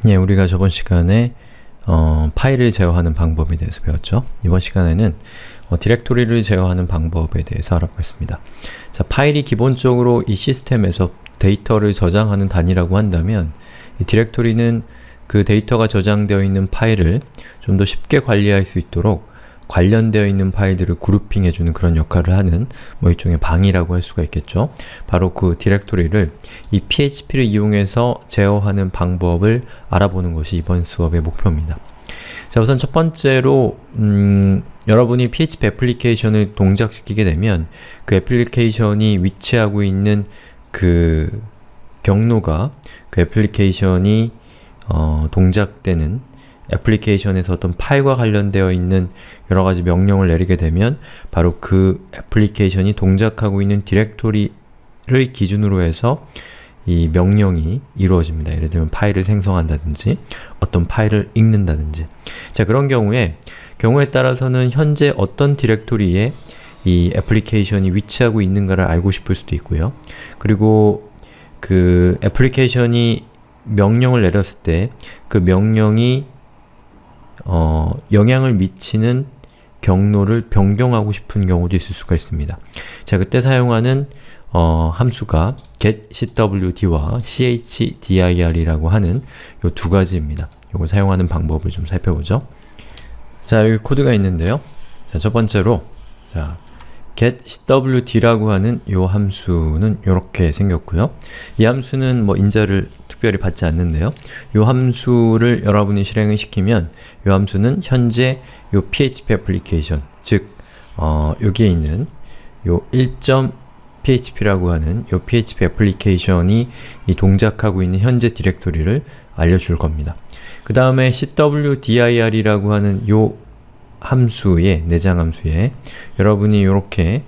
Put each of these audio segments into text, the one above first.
예, 우리가 저번 시간에 파일을 제어하는 방법에 대해서 배웠죠. 이번 시간에는 디렉토리를 제어하는 방법에 대해서 알아보겠습니다. 자, 파일이 기본적으로 이 시스템에서 데이터를 저장하는 단위라고 한다면 이 디렉토리는 그 데이터가 저장되어 있는 파일을 좀 더 쉽게 관리할 수 있도록 관련되어 있는 파일들을 그룹핑해주는 그런 역할을 하는 일종의 방이라고 할 수가 있겠죠. 바로 그 디렉토리를 이 PHP를 이용해서 제어하는 방법을 알아보는 것이 이번 수업의 목표입니다. 자, 우선 첫 번째로 여러분이 PHP 애플리케이션을 동작시키게 되면 그 애플리케이션이 위치하고 있는 그 경로가 그 애플리케이션이 동작되는 애플리케이션에서 어떤 파일과 관련되어 있는 여러가지 명령을 내리게 되면 바로 그 애플리케이션이 동작하고 있는 디렉토리를 기준으로 해서 이 명령이 이루어집니다. 예를 들면 파일을 생성한다든지 어떤 파일을 읽는다든지. 자, 그런 경우에 따라서는 현재 어떤 디렉토리에 이 애플리케이션이 위치하고 있는가를 알고 싶을 수도 있고요. 그리고 그 애플리케이션이 명령을 내렸을 때 그 명령이 영향을 미치는 경로를 변경하고 싶은 경우도 있을 수가 있습니다. 자, 그때 사용하는 함수가 getCWD와 chdir이라고 하는 요 두 가지입니다. 요걸 사용하는 방법을 좀 살펴보죠. 자, 여기 코드가 있는데요. 자, 첫 번째로 자, getCWD라고 하는 요 함수는 요렇게 생겼고요. 이 함수는 인자를 특별히 받지 않는데요. 요 함수를 여러분이 실행을 시키면 요 함수는 현재 요 PHP 애플리케이션, 즉 여기에 있는 요 1.php라고 하는 요 PHP 애플리케이션이 이 동작하고 있는 현재 디렉토리를 알려줄 겁니다. 그 다음에 cwdir이라고 하는 요 함수에, 내장 함수에 여러분이 이렇게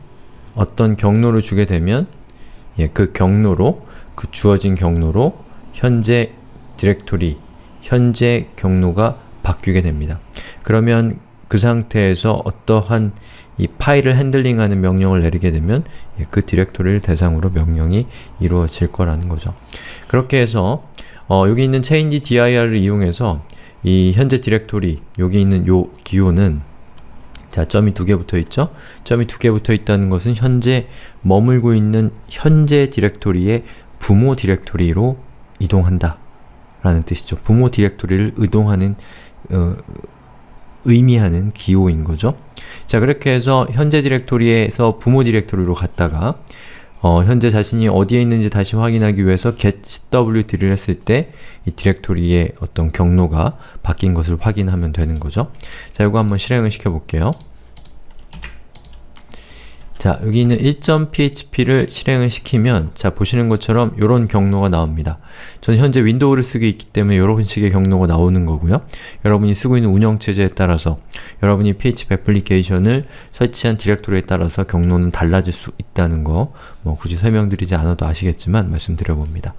어떤 경로를 주게 되면 그 경로로, 그 주어진 경로로 현재 디렉토리, 현재 경로가 바뀌게 됩니다. 그러면 그 상태에서 어떠한 이 파일을 핸들링하는 명령을 내리게 되면 그 디렉토리를 대상으로 명령이 이루어질 거라는 거죠. 그렇게 해서 여기 있는 changedir을 이용해서 이 현재 디렉토리, 여기 있는 요 기호는 자, 점이 두 개 붙어 있죠? 점이 두 개 붙어 있다는 것은 현재 머물고 있는 현재 디렉토리의 부모 디렉토리로 이동한다 라는 뜻이죠. 부모 디렉토리를 의미하는 기호인 거죠. 자, 그렇게 해서 현재 디렉토리에서 부모 디렉토리로 갔다가 현재 자신이 어디에 있는지 다시 확인하기 위해서 getCWD를 했을 때 이 디렉토리의 어떤 경로가 바뀐 것을 확인하면 되는 거죠. 자, 이거 한번 실행을 시켜 볼게요. 자, 여기 있는 1.php를 실행을 시키면 자, 보시는 것처럼 이런 경로가 나옵니다. 저는 현재 윈도우를 쓰고 있기 때문에 이런 식의 경로가 나오는 거고요. 여러분이 쓰고 있는 운영체제에 따라서 여러분이 PHP 애플리케이션을 설치한 디렉토리에 따라서 경로는 달라질 수 있다는 거 굳이 설명드리지 않아도 아시겠지만 말씀드려봅니다.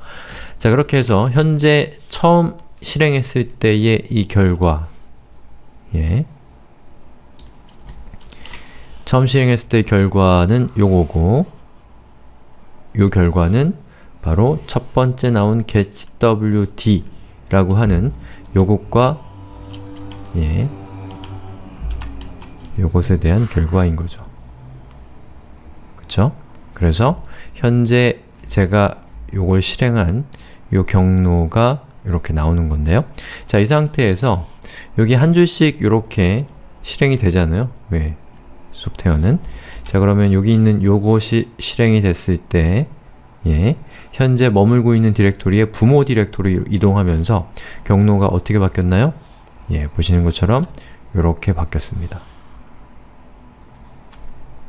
자, 그렇게 해서 현재 처음 실행했을 때의 이 결과 처음 실행했을 때의 결과는 요거고 요 결과는 바로 첫 번째 나온 getCWD라고 하는 요것과 요것에 대한 결과인 거죠. 그쵸? 그래서 현재 제가 요걸 실행한 요 경로가 이렇게 나오는 건데요. 자, 이 상태에서 여기 한 줄씩 이렇게 실행이 되잖아요. 왜? 소프트웨어는. 자, 그러면 여기 있는 요것이 실행이 됐을 때 현재 머물고 있는 디렉토리의 부모 디렉토리로 이동하면서 경로가 어떻게 바뀌었나요? 보시는 것처럼 이렇게 바뀌었습니다.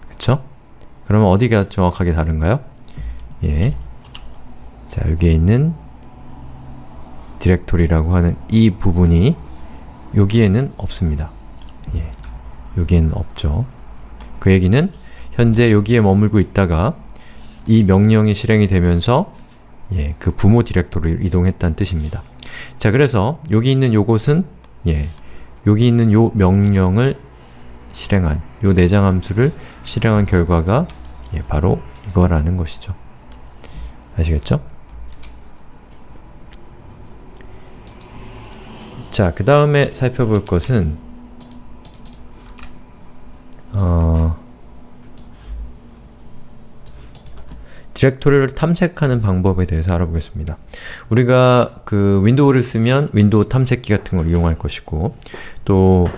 그쵸? 그러면 어디가 정확하게 다른가요? 자, 여기에 있는 디렉토리라고 하는 이 부분이 여기에는 없습니다. 여기에는 없죠. 그 얘기는 현재 여기에 머물고 있다가 이 명령이 실행이 되면서 그 부모 디렉토리로 이동했다는 뜻입니다. 자, 그래서 여기 있는 요것은 여기 있는 요 명령을 실행한 요 내장 함수를 실행한 결과가 바로 이거라는 것이죠. 아시겠죠? 자, 그 다음에 살펴볼 것은 디렉토리를 탐색하는 방법에 대해서 알아보겠습니다. 우리가 그 윈도우를 쓰면 윈도우 탐색기 같은 걸 이용할 것이고, 또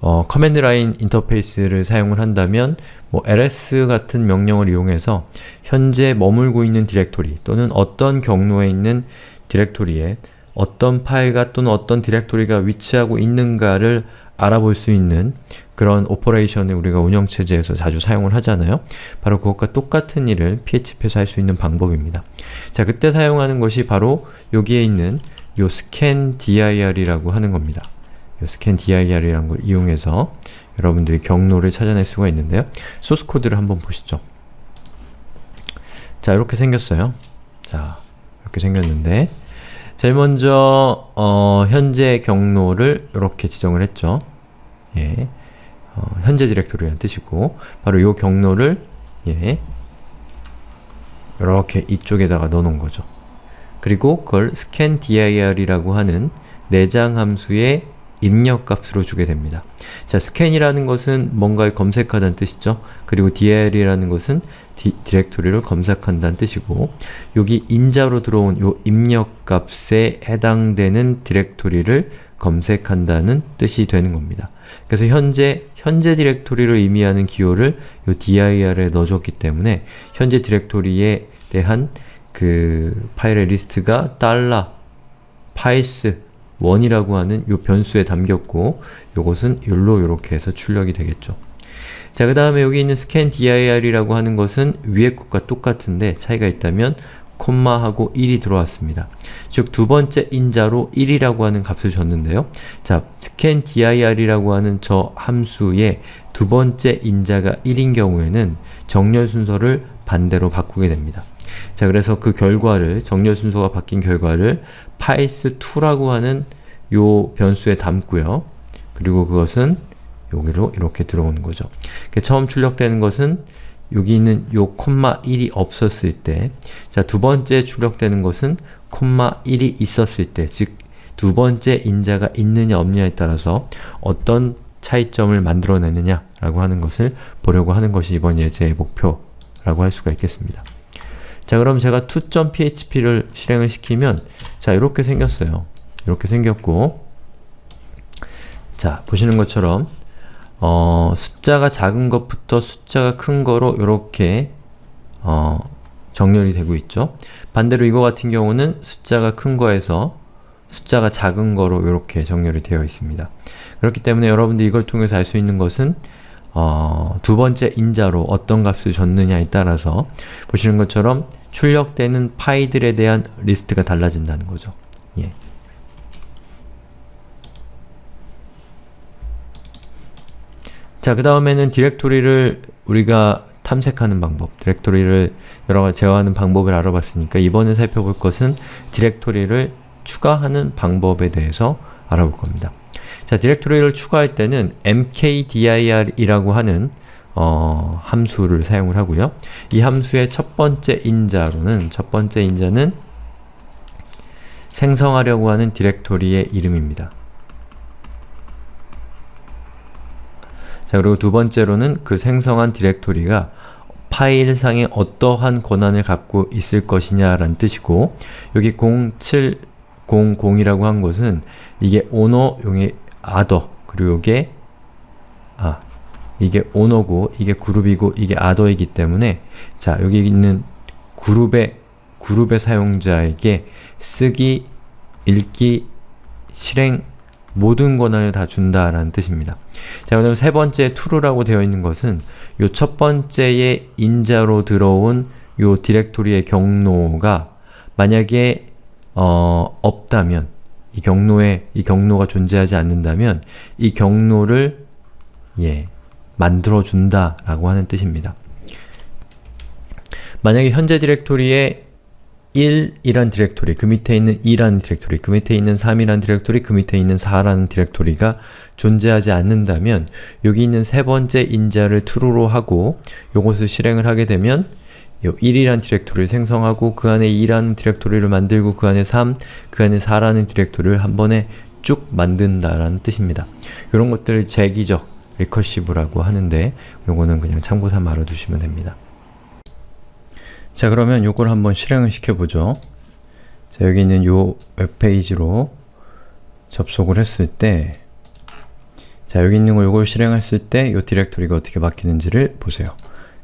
커맨드 라인 인터페이스를 사용을 한다면 뭐 ls 같은 명령을 이용해서 현재 머물고 있는 디렉토리 또는 어떤 경로에 있는 디렉토리에 어떤 파일과 또는 어떤 디렉토리가 위치하고 있는가를 알아볼 수 있는 그런 오퍼레이션을 우리가 운영체제에서 자주 사용을 하잖아요. 바로 그것과 똑같은 일을 PHP에서 할 수 있는 방법입니다. 자, 그때 사용하는 것이 바로 여기에 있는 요 scandir이라고 하는 겁니다. 요 scandir이라는 걸 이용해서 여러분들이 경로를 찾아낼 수가 있는데요. 소스 코드를 한번 보시죠. 자, 이렇게 생겼어요. 자, 이렇게 생겼는데 제일 먼저 현재 경로를 이렇게 지정을 했죠. 예, 현재 디렉토리라는 뜻이고, 바로 이 경로를 이렇게 이쪽에다가 넣어놓은 거죠. 그리고 그걸 scandir이라고 하는 내장 함수의 입력값으로 주게 됩니다. 자, scan이라는 것은 뭔가를 검색하다는 뜻이죠. 그리고 dir이라는 것은 디렉토리를 검색한다는 뜻이고, 여기 인자로 들어온 요 입력값에 해당되는 디렉토리를 검색한다는 뜻이 되는 겁니다. 그래서 현재 디렉토리를 의미하는 기호를 요 dir에 넣어줬기 때문에 현재 디렉토리에 대한 그 파일의 리스트가 $files1이라고 하는 요 변수에 담겼고, 요것은 욜로 요렇게 해서 출력이 되겠죠. 자, 그 다음에 여기 있는 scandir이라고 하는 것은 위에 것과 똑같은데 차이가 있다면 콤마하고 1이 들어왔습니다. 즉, 두 번째 인자로 1이라고 하는 값을 줬는데요. 자, scandir이라고 하는 저 함수의 두 번째 인자가 1인 경우에는 정렬 순서를 반대로 바꾸게 됩니다. 자, 그래서 그 결과를, 정렬 순서가 바뀐 결과를 files2라고 하는 요 변수에 담고요. 그리고 그것은 여기로 이렇게 들어오는 거죠. 처음 출력되는 것은 여기 있는 요 콤마 1이 없었을 때, 자, 두 번째 출력되는 것은 콤마 1이 있었을 때, 즉 두 번째 인자가 있느냐 없느냐에 따라서 어떤 차이점을 만들어내느냐 라고 하는 것을 보려고 하는 것이 이번 예제의 목표라고 할 수가 있겠습니다. 자, 그럼 제가 to.php를 실행을 시키면 자, 이렇게 생겼어요. 이렇게 생겼고, 자, 보시는 것처럼 숫자가 작은 것부터 숫자가 큰 거로 이렇게 정렬이 되고 있죠. 반대로 이거 같은 경우는 숫자가 큰 거에서 숫자가 작은 거로 이렇게 정렬이 되어 있습니다. 그렇기 때문에 여러분들 이걸 통해서 알 수 있는 것은 두 번째 인자로 어떤 값을 줬느냐에 따라서 보시는 것처럼 출력되는 파일들에 대한 리스트가 달라진다는 거죠. 예. 자, 그 다음에는 디렉토리를 우리가 탐색하는 방법, 디렉토리를 여러 가지 제어하는 방법을 알아봤으니까 이번에 살펴볼 것은 디렉토리를 추가하는 방법에 대해서 알아볼 겁니다. 자, 디렉토리를 추가할 때는 mkdir이라고 하는 함수를 사용을 하고요. 이 함수의 첫 번째 인자는 생성하려고 하는 디렉토리의 이름입니다. 자, 그리고 두 번째로는 그 생성한 디렉토리가 파일상에 어떠한 권한을 갖고 있을 것이냐라는 뜻이고, 여기 0700이라고 한 것은 이게 오너용의 other, 그리고 이게 오너고 이게 그룹이고 이게 other이기 때문에, 자, 여기 있는 그룹의 사용자에게 쓰기, 읽기, 실행 모든 권한을 다 준다라는 뜻입니다. 자, 그럼 세 번째 true라고 되어 있는 것은 요 첫 번째의 인자로 들어온 요 디렉토리의 경로가 만약에 없다면, 이 경로가 존재하지 않는다면 이 경로를 만들어준다 라고 하는 뜻입니다. 만약에 현재 디렉토리에 1이란 디렉토리, 그 밑에 있는 2라는 디렉토리, 그 밑에 있는 3이라는 디렉토리, 그 밑에 있는 4라는 디렉토리가 존재하지 않는다면 여기 있는 세 번째 인자를 true로 하고 요것을 실행을 하게 되면 요 1이라는 디렉토리를 생성하고 그 안에 2라는 디렉토리를 만들고 그 안에 3, 그 안에 4라는 디렉토리를 한 번에 쭉 만든다라는 뜻입니다. 이런 것들을 재기적, 리커시브라고 하는데 요거는 그냥 참고 삼아 알아두시면 됩니다. 자, 그러면 요걸 한번 실행을 시켜보죠. 자, 여기 있는 요 웹페이지로 접속을 했을 때, 자, 여기 있는 거 요걸 실행했을 때 요 디렉토리가 어떻게 바뀌는지를 보세요.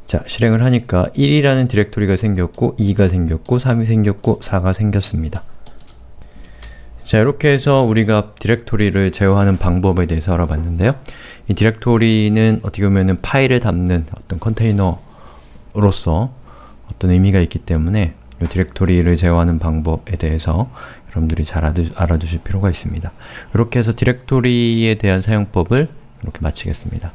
자, 실행을 하니까 1이라는 디렉토리가 생겼고 2가 생겼고 3이 생겼고 4가 생겼습니다. 자, 이렇게 해서 우리가 디렉토리를 제어하는 방법에 대해서 알아봤는데요. 이 디렉토리는 어떻게 보면 파일을 담는 어떤 컨테이너로서 어떤 의미가 있기 때문에 이 디렉토리를 제어하는 방법에 대해서 여러분들이 잘 알아두실 필요가 있습니다. 이렇게 해서 디렉토리에 대한 사용법을 이렇게 마치겠습니다.